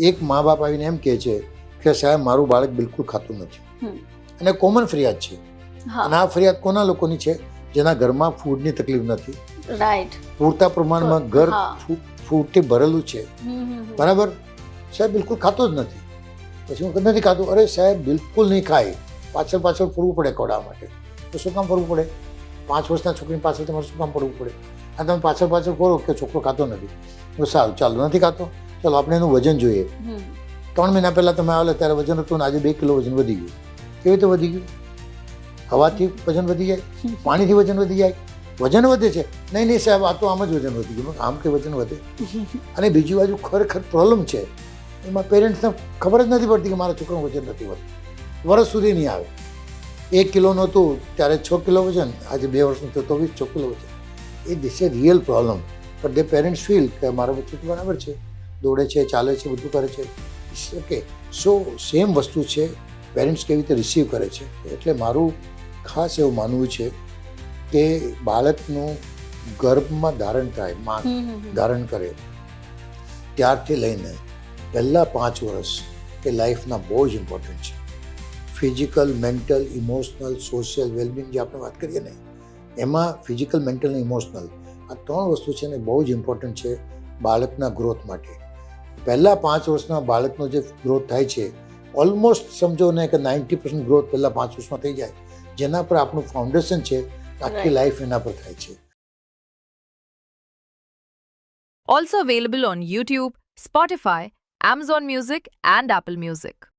એક મા બાપ આવીને એમ કહે છે કે સાહેબ મારું બાળક બિલકુલ ખાતું નથી, અને કોમન ફરિયાદ છે. અને આ ફરિયાદ કોના લોકોની છે? જેના ઘરમાં ફૂડની તકલીફ નથી, રાઈટ, પૂરતા પ્રમાણમાં ઘર ફૂડથી ભરેલું છે, બરાબર. સાહેબ બિલકુલ ખાતો જ નથી. પછી હું નથી ખાતું, અરે સાહેબ બિલકુલ નહીં ખાય, પાછળ ફરવું પડે ખવડાવવા માટે. તો શું કામ ફરવું પડે? 5 વર્ષના છોકરીની પાછળ તમારે શું કામ પડવું પડે? આ તમે પાછળ ફરો કે છોકરો ખાતો નથી, તો સારું ચાલો નથી ખાતો, ચાલો આપણે એનું વજન જોઈએ. 3 મહિના પહેલાં તમે આવેલા ત્યારે વજન હતું ને આજે 2 કિલો વજન વધી ગયું. કેવી રીતે વધી ગયું? હવાથી વજન વધી જાય, પાણીથી વજન વધી જાય, વજન વધે છે. નહીં સાહેબ આ તો આમ જ વજન વધી ગયું. આમ કે વજન વધે. અને બીજી બાજુ ખરેખર પ્રોબ્લેમ છે એમાં પેરેન્ટ્સને ખબર જ નથી પડતી કે મારા છોકરાનું વજન નથી વધતું, વર્ષ સુધી નહીં આવે. 1 કિલોનું હતું ત્યારે 6 કિલો વજન, આજે 2 વર્ષનું થયું તો 6 કિલો વજન. એ this a real problem. But the parents feel કે મારા બચ્ચું તો બરાબર છે, દોડે છે, ચાલે છે, બધું કરે છે. ઓકે, સો સેમ વસ્તુ છે, પેરેન્ટ્સ કેવી રીતે રિસીવ કરે છે. એટલે મારું ખાસ એવું માનવું છે કે બાળકનું ગર્ભમાં ધારણ થાય, માં ધારણ કરે ત્યારથી લઈને પહેલાં 5 વર્ષ એ લાઈફના બહુ જ ઇમ્પોર્ટન્ટ છે. Physical, mental, emotional, social wellbeing જે આપણે વાત કરીએ ને, એમાં ફિઝિકલ, મેન્ટલ અને ઇમોશનલ આ 3 વસ્તુ છે ને બહુ જ ઇમ્પોર્ટન્ટ છે બાળકના ગ્રોથ માટે. પહેલાં 5 વર્ષના બાળકનો જે ગ્રોથ થાય છે, ઓલમોસ્ટ સમજો ને કે 90% ગ્રોથ પહેલાં 5 વર્ષમાં થઈ જાય, જેના પર આપણું ફાઉન્ડેશન છે, આખી લાઈફ એના પર થાય છે. Also available on YouTube, Spotify, Amazon Music and Apple Music.